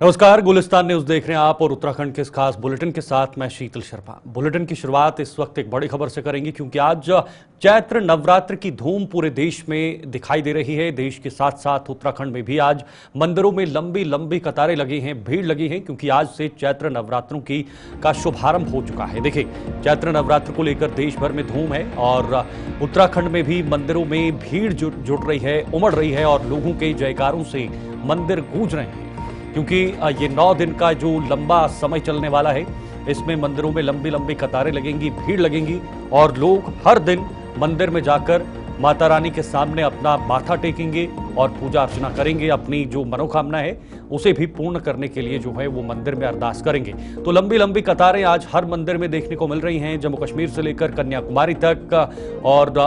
नमस्कार, गुलिस्तान न्यूज देख रहे हैं आप और उत्तराखंड के इस खास बुलेटिन के साथ मैं शीतल शर्मा। बुलेटिन की शुरुआत इस वक्त एक बड़ी खबर से करेंगे क्योंकि आज चैत्र नवरात्र की धूम पूरे देश में दिखाई दे रही है। देश के साथ साथ उत्तराखंड में भी आज मंदिरों में लंबी लंबी कतारें लगी हैं, भीड़ लगी है क्योंकि आज से चैत्र नवरात्रों का शुभारंभ हो चुका है। देखिए, चैत्र नवरात्र को लेकर देश भर में धूम है और उत्तराखंड में भी मंदिरों में भीड़ जुट रही है, उमड़ रही है और लोगों के जयकारों से मंदिर गूंज रहे हैं क्योंकि ये 9 दिन का जो लंबा समय चलने वाला है, इसमें मंदिरों में लंबी लंबी कतारें लगेंगी, भीड़ लगेंगी और लोग हर दिन मंदिर में जाकर माता रानी के सामने अपना माथा टेकेंगे और पूजा अर्चना करेंगे। अपनी जो मनोकामना है उसे भी पूर्ण करने के लिए जो है वो मंदिर में अरदास करेंगे। तो लंबी लंबी कतारें आज हर मंदिर में देखने को मिल रही हैं, जम्मू कश्मीर से लेकर कन्याकुमारी तक और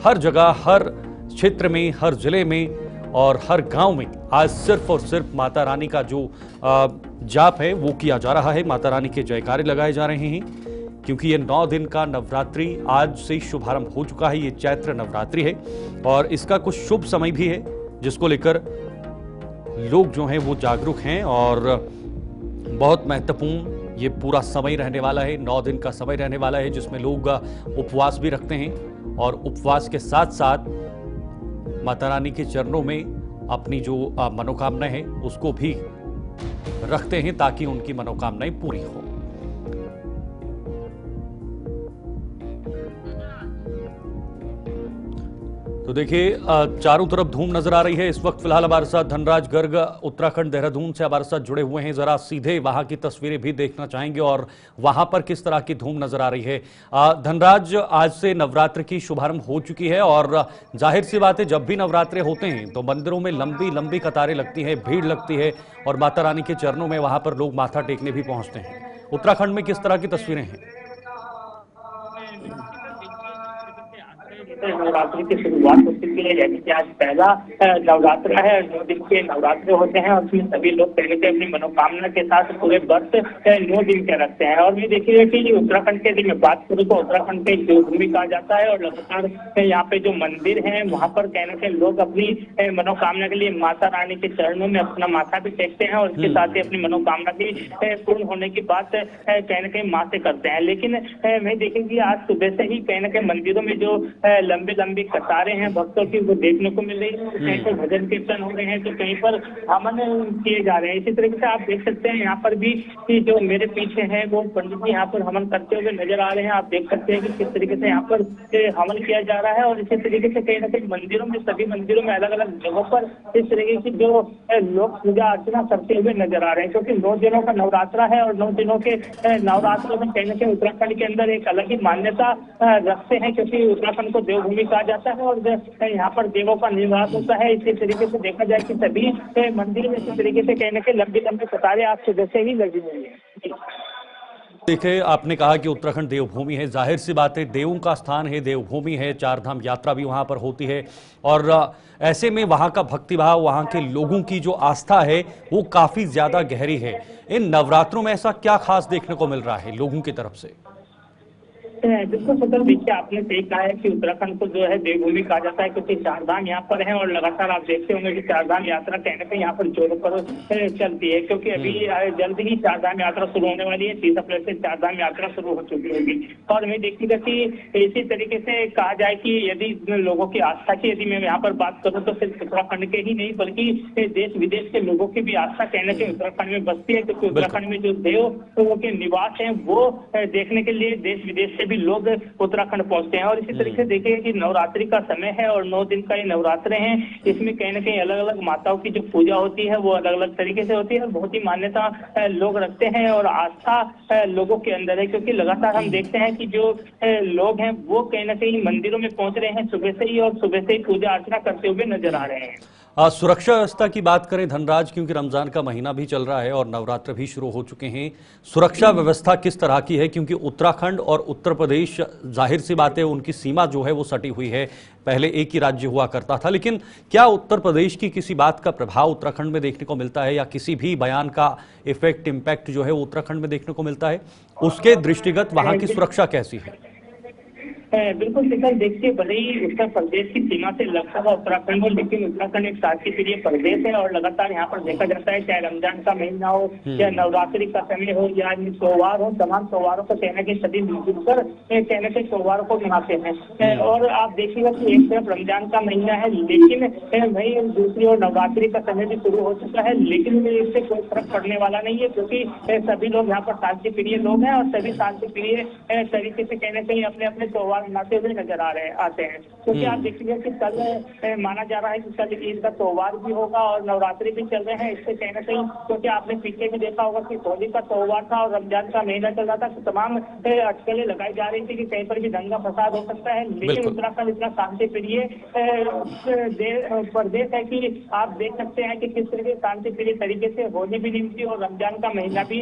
हर जगह, हर क्षेत्र में, हर जिले में और हर गांव में आज सिर्फ और सिर्फ माता रानी का जो जाप है वो किया जा रहा है। माता रानी के जयकारे लगाए जा रहे हैं क्योंकि ये 9 दिन का नवरात्रि आज से शुभारंभ हो चुका है। ये चैत्र नवरात्रि है और इसका कुछ शुभ समय भी है जिसको लेकर लोग जो हैं वो जागरूक हैं और बहुत महत्वपूर्ण ये पूरा समय रहने वाला है। 9 दिन का समय रहने वाला है जिसमें लोग उपवास भी रखते हैं और उपवास के साथ साथ माता रानी के चरणों में अपनी जो मनोकामना है उसको भी रखते हैं ताकि उनकी मनोकामनाएं पूरी हो। तो देखिए, चारों तरफ धूम नजर आ रही है। इस वक्त फिलहाल हमारे साथ धनराज गर्ग उत्तराखंड देहरादून से हमारे साथ जुड़े हुए हैं। जरा सीधे वहां की तस्वीरें भी देखना चाहेंगे और वहां पर किस तरह की धूम नजर आ रही है। धनराज, आज से नवरात्र की शुभारंभ हो चुकी है और जाहिर सी बात है, जब भी नवरात्रे होते हैं तो मंदिरों में लंबी लंबी कतारें लगती है, भीड़ लगती है और माता रानी के चरणों में वहां पर लोग माथा टेकने भी पहुंचते हैं। उत्तराखंड में किस तरह की तस्वीरें हैं? नवरात्रि की शुरुआत हो चुकी है, यानी कि आज पहला नवरात्र है। 9 दिन के नवरात्र होते हैं और उसमें सभी लोग पहले से अपनी मनोकामना के साथ पूरे व्रत 9 दिन के रखते हैं। और ये देखिए कि उत्तराखंड के, यदि मैं बात करूँ तो उत्तराखंड के देवभूमि कहा जाता है और लगातार यहाँ पे जो मंदिर है वहाँ पर कहने के लोग अपनी मनोकामना के लिए माता रानी के चरणों में अपना माथा भी टेकते हैं और इसके साथ ही अपनी मनोकामना की पूर्ण होने की बात कहने के माँ से करते हैं। लेकिन मैं देखेंगे आज सुबह से ही कहने के मंदिरों में जो लंबी लंबी कतारें हैं भक्तों की वो देखने को मिल रही है। कहीं पर भजन कीर्तन हो रहे हैं तो कहीं पर हवन किए जा रहे हैं। इसी तरीके से आप देख सकते हैं यहाँ पर भी कि जो मेरे पीछे है वो पंडित जी यहाँ पर हवन करते हुए नजर आ रहे हैं। आप देख सकते हैं कि किस तरीके से यहाँ पर हवन किया जा रहा है और इसी तरीके से कहीं ना कहीं मंदिरों में, सभी मंदिरों में अलग अलग जगहों पर इस तरीके की जो लोग पूजा अर्चना करते हुए नजर आ रहे हैं क्योंकि 9 दिनों का नवरात्रा है और 9 दिनों के नवरात्रों में कहीं ना कहीं उत्तराखंड के अंदर एक अलग ही मान्यता रखते हैं क्योंकि उत्तराखंड को देवभूमि कहा जाता है और यहाँ पर देवों का निवास होता है। इसी तरीके से देखा जाए कि सभी मंदिर में इसी तरीके से कहने के लंबी लंबी कतारें आज सुबह से ही लगी हुई है। देखिए, आपने कहा कि उत्तराखंड देवभूमि है, जाहिर सी बात है, देवों का स्थान है, देवभूमि है, 4 धाम यात्रा भी वहां पर होती है और ऐसे में वहां का भक्तिभाव, वहां के लोगों की जो आस्था है वो काफी ज्यादा गहरी है। इन नवरात्रों में ऐसा क्या खास देखने को मिल रहा है लोगों की तरफ से? बिल्कुल सर, देखिए आपने सही कहा है कि उत्तराखंड को जो है देवभूमि कहा जाता है क्योंकि 4 धाम यहाँ पर है और लगातार आप देखते होंगे कि 4 धाम यात्रा कहने पे यहाँ पर जोरों पर चलती है क्योंकि अभी जल्द ही 4 धाम यात्रा शुरू होने वाली है। 30 अप्रैल से 4 धाम यात्रा शुरू हो चुकी होगी और मैं देखिएगा कि इसी तरीके से कहा जाए कि यदि लोगों की आस्था की यदि मैं यहाँ पर बात करूँ तो सिर्फ उत्तराखंड के ही नहीं बल्कि देश विदेश के लोगों की भी आस्था कहने के उत्तराखंड में बसती है क्योंकि उत्तराखंड में जो देव के निवास है वो देखने के लिए देश विदेश से लोग उत्तराखंड पहुंचते हैं। और इसी तरीके से देखिए कि नवरात्रि का समय है और 9 दिन का ये नवरात्र है। इसमें कहीं ना कहीं अलग अलग माताओं की जो पूजा होती है वो अलग अलग तरीके से होती है और बहुत ही मान्यता लोग रखते हैं और आस्था लोगों के अंदर है क्योंकि लगातार हम देखते हैं कि जो लोग हैं वो कहीं ना कहीं मंदिरों में पहुंच रहे हैं सुबह से ही और सुबह से ही पूजा अर्चना करते हुए नजर आ रहे हैं। सुरक्षा व्यवस्था की बात करें धनराज, क्योंकि रमजान का महीना भी चल रहा है और नवरात्र भी शुरू हो चुके हैं, सुरक्षा व्यवस्था किस तरह की है? क्योंकि उत्तराखंड और उत्तर प्रदेश, जाहिर सी बात है, उनकी सीमा जो है वो सटी हुई है। पहले एक ही राज्य हुआ करता था, लेकिन क्या उत्तर प्रदेश की किसी बात का प्रभाव उत्तराखंड में देखने को मिलता है या किसी भी बयान का इम्पैक्ट जो है वो उत्तराखंड में देखने को मिलता है? उसके दृष्टिगत वहां की सुरक्षा कैसी है? बिल्कुल शीतल, देखिए भले ही उत्तर प्रदेश की सीमा से लगता है उत्तराखंड हो, लेकिन उत्तराखंड एक शांतिप्रिय प्रदेश है और लगातार यहाँ पर देखा जाता है, चाहे रमजान का महीना हो या नवरात्रि का समय हो या त्योहार हो, तमाम त्योहारों को कहने के सभी मिलजुल कर कहने के त्योहारों को मनाते हैं। और आप देखिएगा कि एक तरफ रमजान का महीना है, लेकिन वही दूसरी ओर नवरात्रि का समय भी शुरू हो चुका है, लेकिन इससे कोई फर्क पड़ने वाला नहीं है, क्योंकि सभी लोग यहाँ पर शांतिप्रिय लोग हैं और सभी शांतिप्रिय तरीके से कहने कहीं अपने अपने त्योहार मनाते हुए नजर आते हैं। क्योंकि आप देखिए कि कल माना जा रहा है कि कल ईद का त्योहार भी होगा और नवरात्रि भी चल रहे हैं। इससे कहना कहीं, क्योंकि आपने पीछे भी देखा होगा कि होली का त्योहार था और रमजान का महीना चल रहा था, तो तमाम अटकलें लगाई जा रही थी कि कहीं पर भी दंगा फसाद हो सकता है। लेकिन उत्तराखंड इतना शांतिप्रिय प्रदेश है कि आप देख सकते हैं कि किस तरह के शांतिप्रिय तरीके से होली भी निपटी और रमजान का महीना भी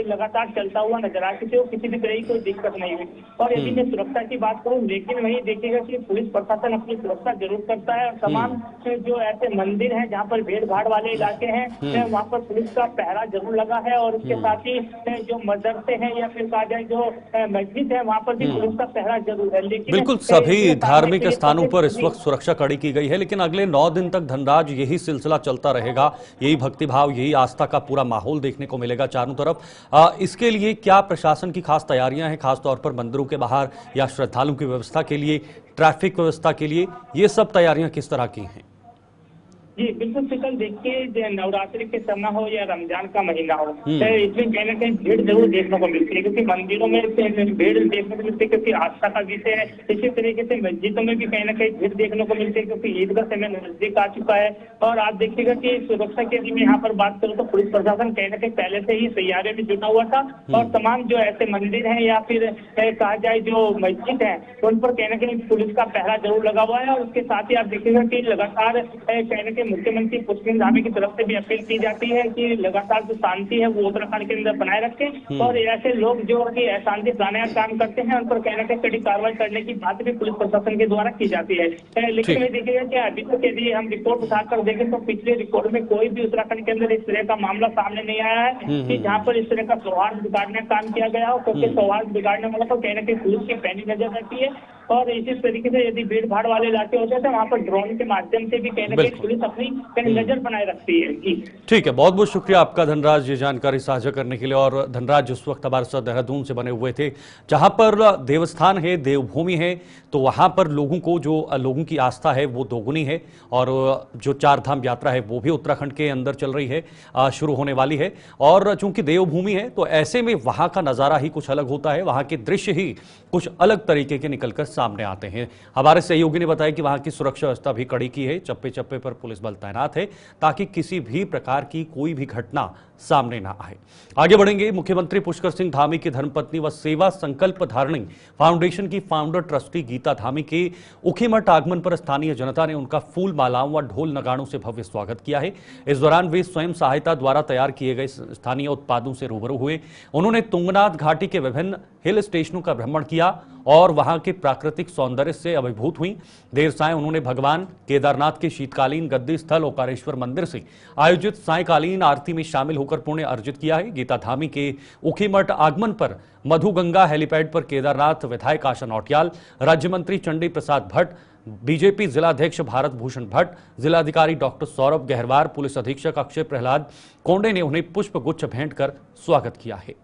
लगातार चलता हुआ नजर आ, किसी भी तरह की कोई दिक्कत नहीं हुई। और यदि मैं सुरक्षा की बात करूं, लेकिन वही देखिएगा कि पुलिस प्रशासन अपनी सुरक्षा जरूर करता है और तमाम जो ऐसे मंदिर हैं जहां पर भीड़ भाड़ वाले इलाके हैं वहां पर पुलिस का पहरा जरूर लगा है। और इसके साथ ही जो मदरसे हैं या फिर कहा जाए जो मस्जिद है वहां पर भी पुलिस का पहरा जरूर है। लेकिन बिल्कुल सभी धार्मिक स्थानों पर इस वक्त सुरक्षा कड़ी की गई है, लेकिन अगले 9 दिन तक धनराज यही सिलसिला चलता रहेगा, यही भक्तिभाव, यही आस्था का पूरा माहौल देखने को मिलेगा चारों तरफ। इसके लिए क्या प्रशासन की खास तैयारियां हैं, खासतौर पर मंदिरों के बाहर या श्रद्धालुओं की व्यवस्था के लिए, ट्रैफिक व्यवस्था के लिए, ये सब तैयारियां किस तरह की हैं? जी बिल्कुल शीतल, देखिए नवरात्रि के समय हो या रमजान का महीना हो, इसमें कहीं ना कहीं भीड़ जरूर देखने को मिलती है, क्योंकि मंदिरों में भीड़ देखने को मिलती है क्योंकि आस्था का विषय है। इसी तरीके से मस्जिदों में भी कहीं ना कहीं भीड़ देखने को मिलती है क्योंकि ईद का समय नजदीक आ चुका है। और आप देखिएगा कि सुरक्षा की यदि मैं यहाँ पर बात करूँ तो पुलिस प्रशासन कहीं ना कहीं पहले से ही तैयारियों में जुटा हुआ था और तमाम जो ऐसे मंदिर हैं या फिर कहा जाए जो मस्जिद है उन पर कहीं ना कहीं पुलिस का पहरा जरूर लगा हुआ है। और उसके साथ ही आप देखिएगा कि लगातार कहीं ना कहीं मुख्यमंत्री पुष्कर धामी की तरफ से भी अपील की जाती है कि लगातार जो शांति है वो उत्तराखंड के अंदर बनाए रखें और ऐसे लोग जो कि अशांति फैलाने का काम करते हैं उन पर कहीं ना कहीं कड़ी कार्रवाई करने की बात भी पुलिस प्रशासन के द्वारा की जाती है। लेकिन मैं देखिएगा कि अभी तक यदि हम रिपोर्ट उठाकर देखें तो पिछले रिपोर्ट में कोई भी उत्तराखंड के अंदर इस तरह का मामला सामने नहीं आया है कि जहाँ पर इस तरह का सौहार्द बिगाड़ने का काम किया गया हो, क्योंकि सौहार्द बिगाड़ने वाला तो कहीं ना कहीं पुलिस की पैनी नजर रहती है। और इसी तरीके से यदि भीड़ भाड़ वाले इलाके होते हैं तो वहाँ पर ड्रोन के माध्यम से भी कहीं ना कहीं पुलिस अपनी नजर बनाए रखती है। जी ठीक है, बहुत बहुत शुक्रिया आपका धनराज, ये जानकारी साझा करने के लिए। और धनराज उस वक्त हमारे साथ देहरादून से बने हुए थे जहां पर देवस्थान है, देवभूमि है, तो वहां पर लोगों की आस्था है वो दोगुनी है और जो 4 धाम यात्रा है वो भी उत्तराखंड के अंदर चल रही है, शुरू होने वाली है। और चूंकि देवभूमि है तो ऐसे में वहां का नजारा ही कुछ अलग होता है, वहां के दृश्य ही कुछ अलग तरीके के निकलकर सामने आते हैं। हमारे सहयोगी ने बताया कि वहां की सुरक्षा व्यवस्था भी कड़ी की है, चप्पे चप्पे पर पुलिस बल तैनात है ताकि किसी भी प्रकार की कोई भी घटना सामने ना आए। आगे बढ़ेंगे। मुख्यमंत्री पुष्कर सिंह धामी की धर्मपत्नी व सेवा संकल्प धारिणी फाउंडेशन की फाउंडर ट्रस्टी गीता धामी के उखीमठ आगमन पर स्थानीय जनता ने उनका फूल मालाओं व ढोल नगाड़ों से भव्य स्वागत किया है। इस दौरान वे स्वयं सहायता द्वारा तैयार किए गए स्थानीय उत्पादों से रूबरू हुए। उन्होंने तुंगनाथ घाटी के विभिन्न हिल स्टेशनों का भ्रमण किया और वहां के प्राकृतिक सौंदर्य से अभिभूत हुई। देर सायं उन्होंने भगवान केदारनाथ के शीतकालीन गद्दी स्थल ओकारेश्वर मंदिर से आयोजित सायकालीन आरती में शामिल होकर पुण्य अर्जित किया है। गीता धामी के उखीमठ आगमन पर मधुगंगा हेलीपैड पर केदारनाथ विधायक आशा नौटियाल, राज्य मंत्री चंडी प्रसाद भट्ट, बीजेपी जिलाध्यक्ष भारत भूषण भट्ट, जिलाधिकारी डॉक्टर सौरभ गहरवार, पुलिस अधीक्षक अक्षय प्रहलाद कोंडे ने उन्हें पुष्प गुच्छ भेंट कर स्वागत किया है।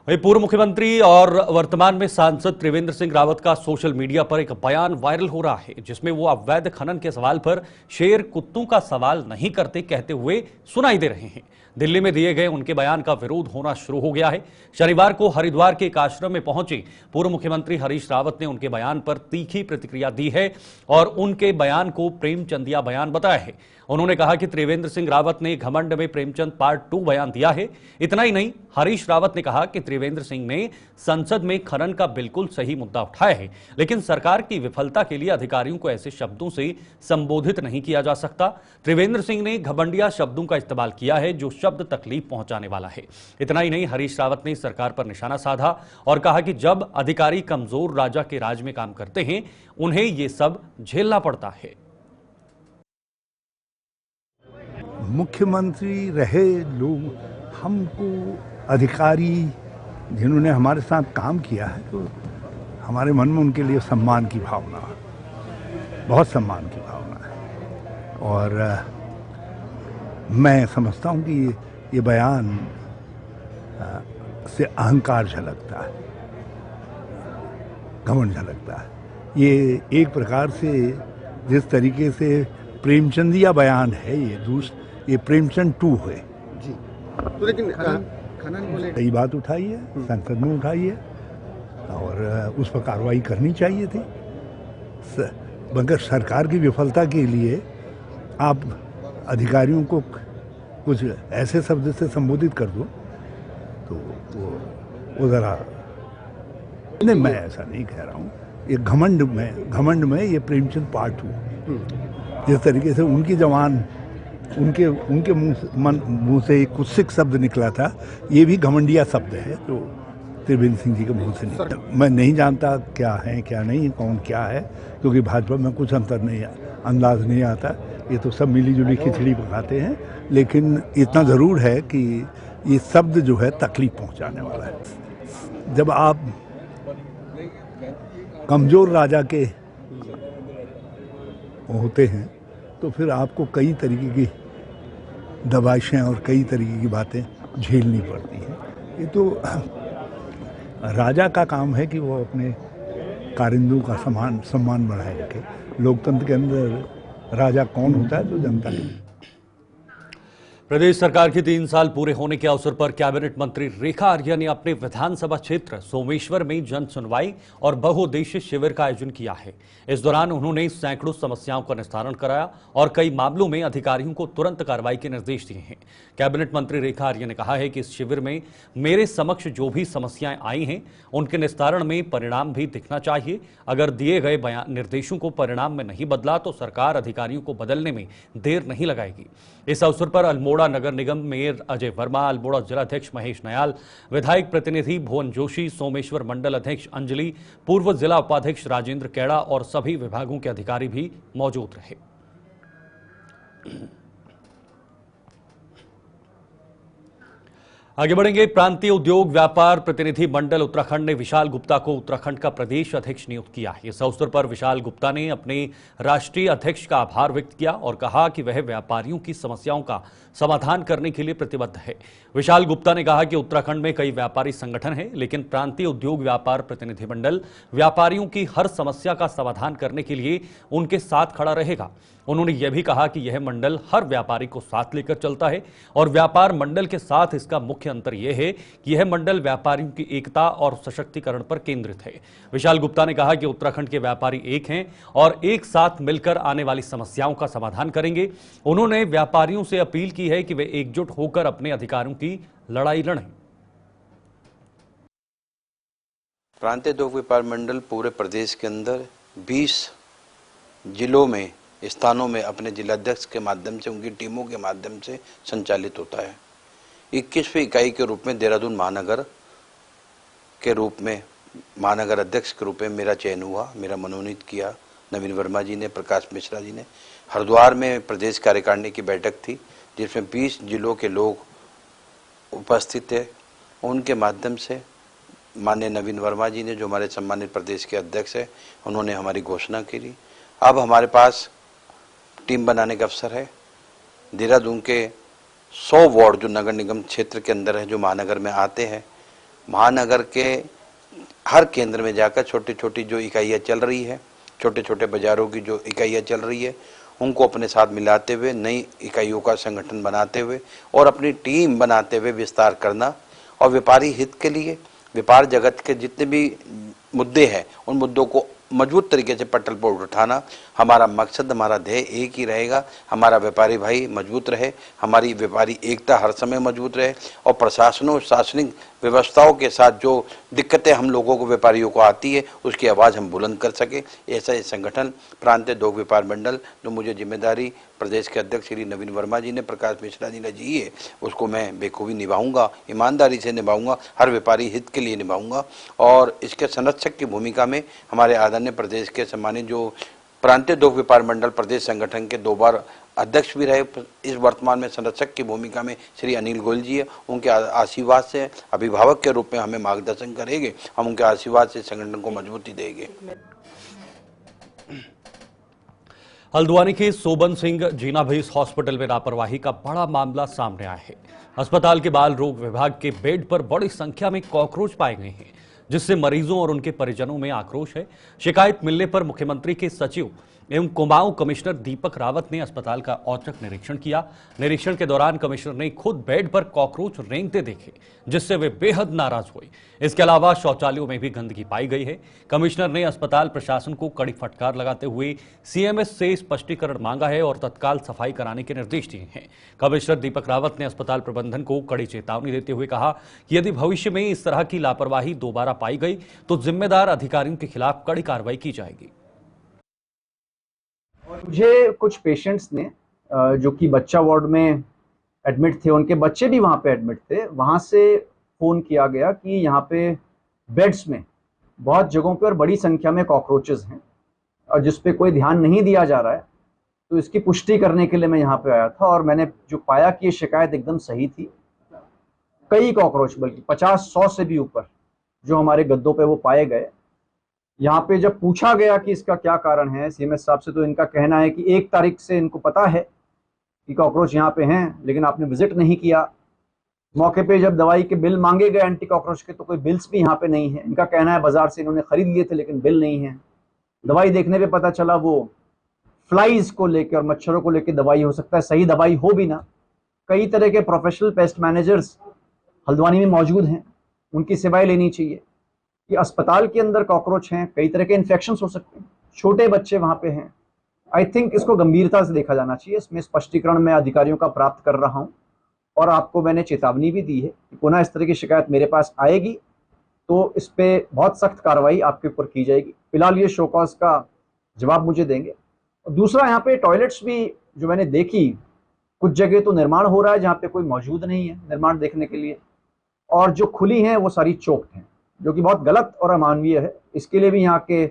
वहीं पूर्व मुख्यमंत्री और वर्तमान में सांसद त्रिवेंद्र सिंह रावत का सोशल मीडिया पर एक बयान वायरल हो रहा है जिसमें वो अवैध खनन के सवाल पर शेर कुत्तों का सवाल नहीं करते कहते हुए सुनाई दे रहे हैं। दिल्ली में दिए गए उनके बयान का विरोध होना शुरू हो गया है। शनिवार को हरिद्वार के एक आश्रम में पहुंचे पूर्व मुख्यमंत्री हरीश रावत ने उनके बयान पर तीखी प्रतिक्रिया दी है और उनके बयान को प्रेमचंदिया बयान बताया है। उन्होंने कहा कि त्रिवेंद्र सिंह रावत ने घमंड में प्रेमचंद पार्ट 2 बयान दिया है। इतना ही नहीं, हरीश रावत ने कहा कि त्रिवेंद्र सिंह ने संसद में खनन का बिल्कुल सही मुद्दा उठाया है, लेकिन सरकार की विफलता के लिए अधिकारियों को ऐसे शब्दों से संबोधित नहीं किया जा सकता। त्रिवेंद्र सिंह ने घमंडिया शब्दों का इस्तेमाल किया है जो शब्द तकलीफ पहुंचाने वाला है। इतना ही नहीं, हरीश रावत ने सरकार पर निशाना साधा और कहा कि जब अधिकारी कमजोर राजा के राज में काम करते हैं उन्हें ये सब झेलना पड़ता है। मुख्यमंत्री रहे लोग हमको अधिकारी जिन्होंने हमारे साथ काम किया है, तो हमारे मन में उनके लिए सम्मान की भावना, बहुत सम्मान की भावना है। और मैं समझता हूँ कि ये बयान से अहंकार झलकता है, घमंड झलकता है। ये एक प्रकार से जिस तरीके से प्रेमचंदिया बयान है, ये प्रेमचंद 2 है जी। तो लेकिन खनन बोले कई बात उठाई है, संसद में उठाई है और उस पर कार्रवाई करनी चाहिए थी। मगर सरकार की विफलता के लिए आप अधिकारियों को कुछ ऐसे शब्द से संबोधित कर दो तो वो ज़रा नहीं, मैं ऐसा नहीं कह रहा हूँ। ये घमंड में ये प्रेमचंद पार्ट 2, जिस तरीके से उनकी जवान उनके मुंह से एक कुत्सित शब्द निकला था, ये भी घमंडिया शब्द है जो त्रिवेंद्र सिंह जी के मुंह से निकला। मैं नहीं जानता क्या है क्या नहीं, कौन क्या है, क्योंकि भाजपा में कुछ अंदाज नहीं आता। ये तो सब मिली जुली खिचड़ी पकाते हैं। लेकिन इतना ज़रूर है कि ये शब्द जो है तकलीफ पहुंचाने वाला है। जब आप कमज़ोर राजा के होते हैं तो फिर आपको कई तरीके की दबाइशें और कई तरीके की बातें झेलनी पड़ती हैं। ये तो राजा का काम है कि वो अपने कारिंदों का सम्मान बढ़ाए रखे। लोकतंत्र के अंदर राजा कौन होता है? तो जनता की। प्रदेश सरकार के 3 साल पूरे होने के अवसर पर कैबिनेट मंत्री रेखा आर्या ने अपने विधानसभा क्षेत्र सोमेश्वर में जन सुनवाई और बहुउद्देशीय शिविर का आयोजन किया है। इस दौरान उन्होंने सैकड़ों समस्याओं का निस्तारण कराया और कई मामलों में अधिकारियों को तुरंत कार्रवाई के निर्देश दिए हैं। कैबिनेट मंत्री रेखा आर्या ने कहा है कि इस शिविर में मेरे समक्ष जो भी समस्याएं आई हैं उनके निस्तारण में परिणाम भी दिखना चाहिए। अगर दिए गए निर्देशों को परिणाम में नहीं बदला तो सरकार अधिकारियों को बदलने में देर नहीं लगाएगी। इस अवसर पर अल्मोड़ा नगर निगम मेयर अजय वर्मा, अल्मोड़ा जिलाध्यक्ष महेश नयाल, विधायक प्रतिनिधि भुवन जोशी, सोमेश्वर मंडल अध्यक्ष अंजलि, पूर्व जिला उपाध्यक्ष राजेंद्र कैड़ा और सभी विभागों के अधिकारी भी मौजूद रहे। आगे बढ़ेंगे। प्रांतीय उद्योग व्यापार प्रतिनिधि मंडल उत्तराखंड ने विशाल गुप्ता को उत्तराखंड का प्रदेश अध्यक्ष नियुक्त किया। इस अवसर पर विशाल गुप्ता ने अपने राष्ट्रीय अध्यक्ष का आभार व्यक्त किया और कहा कि वह व्यापारियों की समस्याओं का समाधान करने के लिए प्रतिबद्ध है। विशाल गुप्ता ने कहा कि उत्तराखंड में कई व्यापारी संगठन हैं, लेकिन प्रांतीय उद्योग व्यापार प्रतिनिधि मंडल व्यापारियों की हर समस्या का समाधान करने के लिए उनके साथ खड़ा रहेगा। उन्होंने यह भी कहा कि यह मंडल हर व्यापारी को साथ लेकर चलता है और व्यापार मंडल के साथ इसका मुख्य अंतर यह है कि यह मंडल व्यापारियों की एकता और सशक्तिकरण पर केंद्रित है। विशाल गुप्ता ने कहा कि उत्तराखंड के व्यापारी एक हैं और एक साथ मिलकर आने वाली समस्याओं का समाधान करेंगे। उन्होंने व्यापारियों से अपील की है कि वे एकजुट होकर अपने अधिकारों की लड़ाई लड़ें। प्रांतीय उद्योग व्यापार मंडल पूरे प्रदेश के अंदर 20 जिलों में स्थानों में अपने जिलाध्यक्ष के माध्यम से, उनकी टीमों के माध्यम से संचालित होता है। 21वीं इकाई के रूप में देहरादून महानगर के रूप में महानगर अध्यक्ष के रूप में मेरा चयन हुआ, मेरा मनोनीत किया नवीन वर्मा जी ने, प्रकाश मिश्रा जी ने। हरिद्वार में प्रदेश कार्यकारिणी की बैठक थी जिसमें 20 जिलों के लोग उपस्थित थे। उनके माध्यम से माननीय नवीन वर्मा जी ने, जो हमारे सम्मानित प्रदेश के अध्यक्ष हैं, उन्होंने हमारी घोषणा की। अब हमारे पास टीम बनाने का अवसर है। देहरादून के 100 वार्ड जो नगर निगम क्षेत्र के अंदर है, जो महानगर में आते हैं, महानगर के हर केंद्र में जाकर छोटी छोटी जो इकाइयाँ चल रही है, छोटे छोटे बाजारों की जो इकाइयाँ चल रही है, उनको अपने साथ मिलाते हुए नई इकाइयों का संगठन बनाते हुए और अपनी टीम बनाते हुए विस्तार करना और व्यापारी हित के लिए व्यापार जगत के जितने भी मुद्दे हैं उन मुद्दों को मजबूत तरीके से पटल पर उठाना हमारा मकसद, हमारा ध्येय एक ही रहेगा। हमारा व्यापारी भाई मजबूत रहे, हमारी व्यापारी एकता हर समय मजबूत रहे और प्रशासनों शासनिक व्यवस्थाओं के साथ जो दिक्कतें हम लोगों को व्यापारियों को आती है उसकी आवाज़ हम बुलंद कर सके। ऐसा ये संगठन प्रांतीय उद्योग व्यापार मंडल जो मुझे जिम्मेदारी प्रदेश के अध्यक्ष श्री नवीन वर्मा जी ने, प्रकाश मिश्रा जी ने दी है, उसको मैं बेखूबी निभाऊंगा, ईमानदारी से निभाऊंगा, हर व्यापारी हित के लिए निभाऊंगा। और इसके संरक्षक की भूमिका में हमारे आदरणीय प्रदेश के सम्मानित जो प्रांतीय दुग्ध व्यापार मंडल प्रदेश संगठन के 2 बार अध्यक्ष भी रहे। इस वर्तमान में संरक्षक की भूमिका में श्री अनिल गोयल जी है। उनके आशीर्वाद से अभिभावक के रूप में हमें मार्गदर्शन करेंगे। हम उनके आशीर्वाद से संगठन को मजबूती देंगे। हल्द्वानी के सोबन सिंह जीना भेस हॉस्पिटल में लापरवाही का बड़ा मामला सामने आया है। अस्पताल के बाल रोग विभाग के बेड पर बड़ी संख्या में कॉकरोच पाए गए हैं, जिससे मरीजों और उनके परिजनों में आक्रोश है। शिकायत मिलने पर मुख्यमंत्री के सचिव एवं कुमाऊं कमिश्नर दीपक रावत ने अस्पताल का औचक निरीक्षण किया। निरीक्षण के दौरान कमिश्नर ने खुद बेड पर कॉकरोच रेंगते देखे, जिससे वे बेहद नाराज हुए। इसके अलावा शौचालयों में भी गंदगी पाई गई है। कमिश्नर ने अस्पताल प्रशासन को कड़ी फटकार लगाते हुए सीएमएस से स्पष्टीकरण मांगा है और तत्काल सफाई कराने के निर्देश दिए हैं। कमिश्नर दीपक रावत ने अस्पताल प्रबंधन को कड़ी चेतावनी देते हुए कहा कि यदि भविष्य में इस तरह की लापरवाही दोबारा पाई गई तो जिम्मेदार अधिकारियों के खिलाफ कड़ी कार्रवाई की जाएगी। और मुझे कुछ पेशेंट्स ने जो कि बच्चा वार्ड में एडमिट थे, उनके बच्चे भी वहाँ पे एडमिट थे, वहाँ से फ़ोन किया गया कि यहाँ पे बेड्स में बहुत जगहों पे और बड़ी संख्या में कॉकरोचेस हैं और जिस पे कोई ध्यान नहीं दिया जा रहा है। तो इसकी पुष्टि करने के लिए मैं यहाँ पे आया था और मैंने जो पाया कि ये शिकायत एकदम सही थी। कई कॉकरोच, बल्कि 50-100 से भी ऊपर जो हमारे गद्दों पे वो पाए गए। यहाँ पे जब पूछा गया कि इसका क्या कारण है सीएमएस साहब से, तो इनका कहना है कि 1 तारीख से इनको पता है कि कॉकरोच यहाँ पे हैं, लेकिन आपने विजिट नहीं किया। मौके पे जब दवाई के बिल मांगे गए एंटी कॉकरोच के, तो कोई बिल्स भी यहाँ पे नहीं है। इनका कहना है बाजार से इन्होंने खरीद लिए थे लेकिन बिल नहीं है। दवाई देखने पे पता चला वो फ्लाइज को लेकर और मच्छरों को लेकर दवाई हो सकता है सही दवाई हो भी ना। कई तरह के प्रोफेशनल पेस्ट मैनेजर्स हल्द्वानी में मौजूद हैं, उनकी सेवाएं लेनी चाहिए। कि अस्पताल के अंदर कॉकरोच हैं, कई तरह के इन्फेक्शंस हो सकते हैं, छोटे बच्चे वहाँ पे हैं। आई थिंक इसको गंभीरता से देखा जाना चाहिए। इसमें स्पष्टीकरण मैं अधिकारियों का प्राप्त कर रहा हूँ और आपको मैंने चेतावनी भी दी है कि पुनः इस तरह की शिकायत मेरे पास आएगी तो इस पर बहुत सख्त कार्रवाई आपके ऊपर की जाएगी। फिलहाल ये शो कॉज का जवाब मुझे देंगे। और दूसरा, यहाँ पे टॉयलेट्स भी जो मैंने देखी, कुछ जगह तो निर्माण हो रहा है जहाँ पे कोई मौजूद नहीं है निर्माण देखने के लिए, और जो खुली हैं वो सारी चोक्ड हैं, जो कि बहुत गलत और अमानवीय है। इसके लिए भी यहाँ के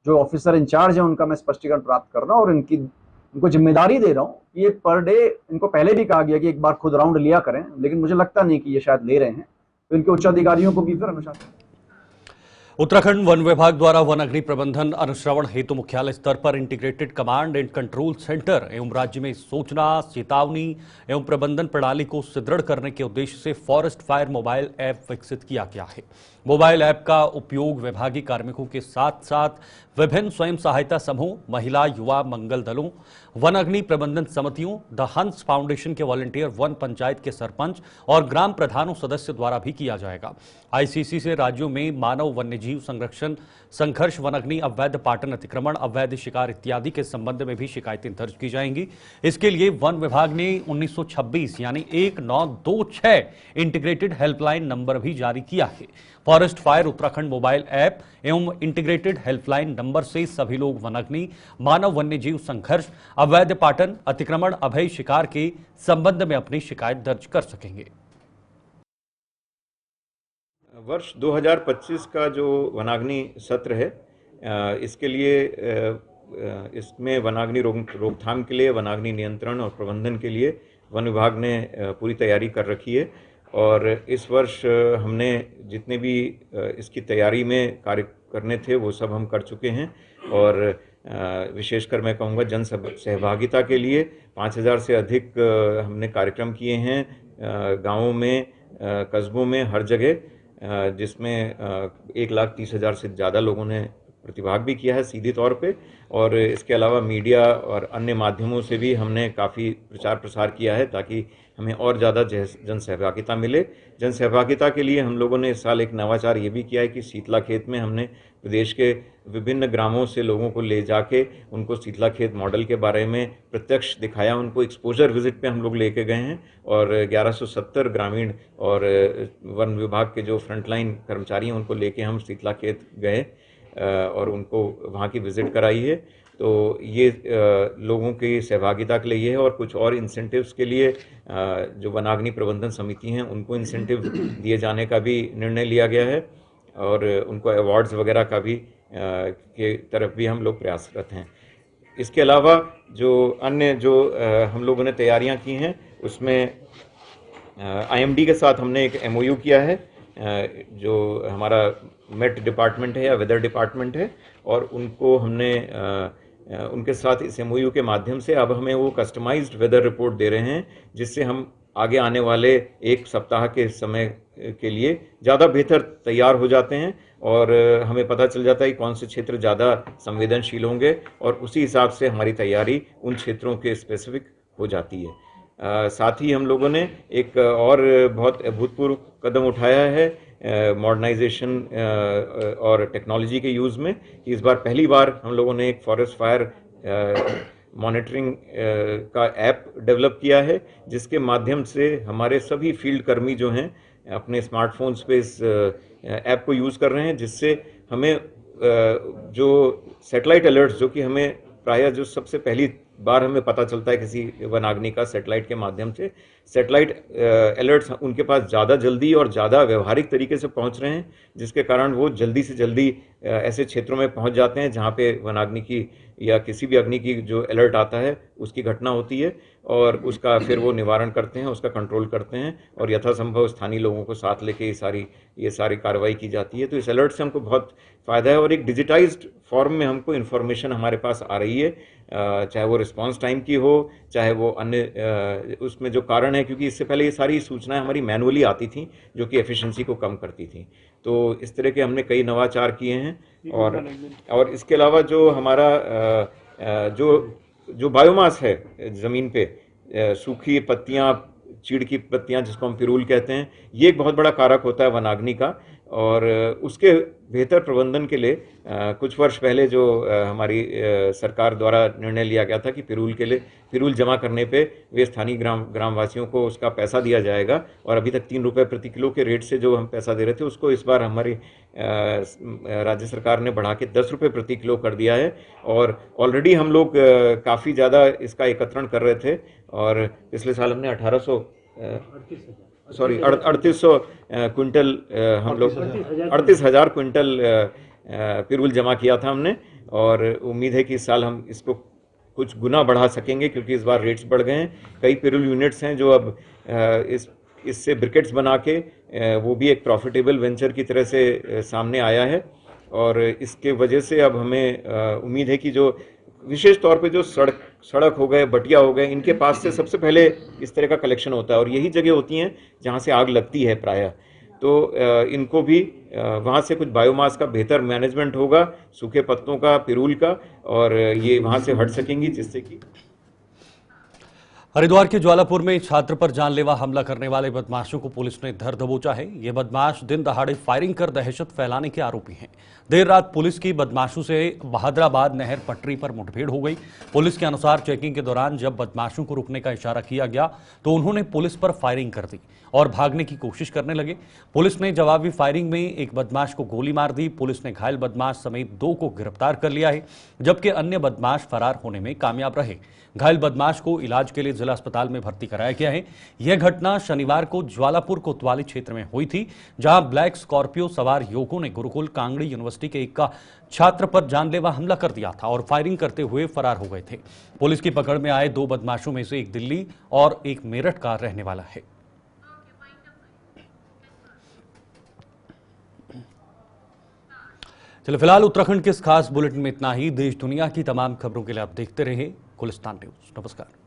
जो ऑफिसर इंचार्ज हैं उनका मैं स्पष्टीकरण प्राप्त कर रहा हूँ और इनको जिम्मेदारी दे रहा हूँ कि ये पर डे, इनको पहले भी कहा गया कि एक बार खुद राउंड लिया करें, लेकिन मुझे लगता नहीं कि ये शायद ले रहे हैं। तो इनके उच्च अधिकारियों को भी फिर अनुशासन। उत्तराखंड वन विभाग द्वारा वन अग्नि प्रबंधन अनुश्रवण हेतु मुख्यालय स्तर पर integrated command and control centre एवं राज्य में सूचना, चेतावनी एवं प्रबंधन प्रणाली को सुदृढ़ करने के उद्देश्य से फॉरेस्ट फायर मोबाइल ऐप विकसित किया गया है। मोबाइल ऐप का उपयोग विभागीय कार्मिकों के साथ साथ विभिन्न स्वयं सहायता समूह, महिला युवा मंगल दलों, वन अग्नि प्रबंधन समितियों, द हंस फाउंडेशन के वॉलंटियर, वन पंचायत के सरपंच और ग्राम प्रधानों सदस्य द्वारा भी किया जाएगा। आईसीसी से राज्यों में मानव वन्यजीव संरक्षण, संघर्ष, वन अग्नि, अवैध पाटन अतिक्रमण, अवैध शिकार इत्यादि के संबंध में भी शिकायतें दर्ज की जाएंगी। इसके लिए वन विभाग ने 1926 यानी 1926 इंटीग्रेटेड हेल्पलाइन नंबर भी जारी किया है। Forest fire Uttarakhand mobile app एवं इंटीग्रेटेड हेल्पलाइन नंबर से सभी लोग वन अग्नि, मानव वन्यजीव संघर्ष, अवैध पाटन अतिक्रमण, अभय शिकार के संबंध में अपनी शिकायत दर्ज कर सकेंगे। वर्ष 2025 का जो वनाग्नि सत्र है, इसके लिए इसमें वनाग्नि रोकथाम के लिए, वनाग्नि नियंत्रण और प्रबंधन के लिए वन विभाग ने पूरी तैयारी कर रखी है। और इस वर्ष हमने जितने भी इसकी तैयारी में कार्य करने थे वो सब हम कर चुके हैं। और विशेषकर मैं कहूँगा जन सहभागिता के लिए 5000 से अधिक हमने कार्यक्रम किए हैं गाँवों में, कस्बों में, हर जगह, जिसमें 1,30,000 से ज़्यादा लोगों ने प्रतिभाग भी किया है सीधे तौर पे। और इसके अलावा मीडिया और अन्य माध्यमों से भी हमने काफ़ी प्रचार प्रसार किया है ताकि हमें और ज़्यादा जन सहभागिता मिले। जन सहभागिता के लिए हम लोगों ने इस साल एक नवाचार ये भी किया है कि शीतला खेत में हमने प्रदेश के विभिन्न ग्रामों से लोगों को ले जाके उनको शीतला खेत मॉडल के बारे में प्रत्यक्ष दिखाया। उनको एक्सपोजर विजिट पे हम लोग लेके गए हैं और 1170 ग्रामीण और वन विभाग के जो फ्रंटलाइन कर्मचारी हैं उनको लेके हम शीतला खेत गए और उनको वहाँ की विज़िट कराई है। तो ये लोगों की सहभागिता के लिए ये है। और कुछ और इंसेंटिव्स के लिए जो वनाग्नि प्रबंधन समिति हैं उनको इंसेंटिव दिए जाने का भी निर्णय लिया गया है और उनको अवार्ड्स वगैरह का भी के तरफ भी हम लोग प्रयासरत हैं। इसके अलावा जो अन्य जो हम लोगों ने तैयारियां की हैं उसमें IMD के साथ हमने एक MOU किया है, जो हमारा मेट डिपार्टमेंट है या वेदर डिपार्टमेंट है, और उनको हमने उनके साथ इस MOU के माध्यम से अब हमें वो कस्टमाइज्ड वेदर रिपोर्ट दे रहे हैं, जिससे हम आगे आने वाले एक सप्ताह के समय के लिए ज़्यादा बेहतर तैयार हो जाते हैं और हमें पता चल जाता है कि कौन से क्षेत्र ज़्यादा संवेदनशील होंगे और उसी हिसाब से हमारी तैयारी उन क्षेत्रों के स्पेसिफिक हो जाती है। साथ ही हम लोगों ने एक और बहुत अभूतपूर्व कदम उठाया है मॉडर्नाइजेशन और टेक्नोलॉजी के यूज़ में, कि इस बार पहली बार हम लोगों ने एक फॉरेस्ट फायर मॉनिटरिंग का ऐप डेवलप किया है, जिसके माध्यम से हमारे सभी फील्ड कर्मी जो हैं अपने स्मार्टफोन्स पे इस ऐप को यूज़ कर रहे हैं, जिससे हमें जो सैटेलाइट अलर्ट्स, जो कि हमें प्रायः जो सबसे पहली बार हमें पता चलता है किसी वनाग्नि का सैटेलाइट के माध्यम से, सैटेलाइट अलर्ट्स उनके पास ज़्यादा जल्दी और ज़्यादा व्यवहारिक तरीके से पहुंच रहे हैं, जिसके कारण वो जल्दी से जल्दी ऐसे क्षेत्रों में पहुंच जाते हैं जहां पे वनाग्नि की या किसी भी अग्नि की जो अलर्ट आता है उसकी घटना होती है, और उसका फिर वो निवारण करते हैं, उसका कंट्रोल करते हैं, और यथासंभव स्थानीय लोगों को साथ लेके ये सारी कार्रवाई की जाती है। तो इस अलर्ट से हमको बहुत फ़ायदा है और एक डिजिटाइज्ड फॉर्म में हमको इन्फॉर्मेशन हमारे पास आ रही है, चाहे वो रिस्पांस टाइम की हो, चाहे वो अन्य उसमें जो कारण है, क्योंकि इससे पहले ये सारी सूचनाएं हमारी मैनुअली आती थी जो कि एफिशिएंसी को कम करती थी। तो इस तरह के हमने कई नवाचार किए हैं। और इसके अलावा जो हमारा जो बायोमास है ज़मीन पे, सूखी पत्तियां, चीड़ की पत्तियां जिसको हम पिरूल कहते हैं, ये एक बहुत बड़ा कारक होता है वनाग्नि का, और उसके बेहतर प्रबंधन के लिए कुछ वर्ष पहले जो हमारी सरकार द्वारा निर्णय लिया गया था कि पिरूल जमा करने पे वे स्थानीय ग्रामवासियों को उसका पैसा दिया जाएगा, और अभी तक 3 रुपये प्रति किलो के रेट से जो हम पैसा दे रहे थे उसको इस बार हमारी राज्य सरकार ने बढ़ा के 10 रुपये प्रति किलो कर दिया है। और ऑलरेडी हम लोग काफ़ी ज़्यादा इसका एकत्रण कर रहे थे, और पिछले साल हमने 3800 क्विंटल हम लोग 38,000 क्विंटल पिरूल जमा किया था हमने, और उम्मीद है कि इस साल हम इसको कुछ गुना बढ़ा सकेंगे, क्योंकि इस बार रेट्स बढ़ गए हैं। कई पिरूल यूनिट्स हैं जो अब इससे ब्रिकेट्स बना के वो भी एक प्रॉफिटेबल वेंचर की तरह से सामने आया है, और इसके वजह से अब हमें उम्मीद है कि जो विशेष तौर पे जो सड़क हो गए, बटिया हो गए, इनके पास से सबसे पहले इस तरह का कलेक्शन होता है, और यही जगह होती हैं जहाँ से आग लगती है प्रायः। तो इनको भी वहाँ से कुछ बायोमास का बेहतर मैनेजमेंट होगा, सूखे पत्तों का, पिरूल का, और ये वहाँ से हट सकेंगी, जिससे कि हरिद्वार के ज्वालापुर में छात्र पर जानलेवा हमला करने वाले बदमाशों को पुलिस ने धर दबोचा है। ये बदमाश दिन दहाड़े फायरिंग कर दहशत फैलाने के आरोपी हैं। देर रात पुलिस की बदमाशों से बहादुराबाद नहर पटरी पर मुठभेड़ हो गई। पुलिस के अनुसार चेकिंग के दौरान जब बदमाशों को रुकने का इशारा किया गया तो उन्होंने पुलिस पर फायरिंग कर दी और भागने की कोशिश करने लगे। पुलिस ने जवाबी फायरिंग में एक बदमाश को गोली मार दी। पुलिस ने घायल बदमाश समेत 2 को गिरफ्तार कर लिया है, जबकि अन्य बदमाश फरार होने में कामयाब रहे। घायल बदमाश को इलाज के लिए जिला अस्पताल में भर्ती कराया गया है। यह घटना शनिवार को ज्वालापुर कोतवाली क्षेत्र में हुई थी, जहां ब्लैक स्कॉर्पियो सवार युवकों ने गुरुकुल कांगड़ी यूनिवर्सिटी के एक छात्र पर जानलेवा हमला कर दिया था और फायरिंग करते हुए फरार हो गए थे। पुलिस की पकड़ में आए 2 बदमाशों में से एक दिल्ली और एक मेरठ का रहने वाला है। चलो फिलहाल उत्तराखंड के इस खास बुलेटिन में इतना ही। देश दुनिया की तमाम खबरों के लिए आप देखते रहिए गुलिस्तान न्यूज। नमस्कार।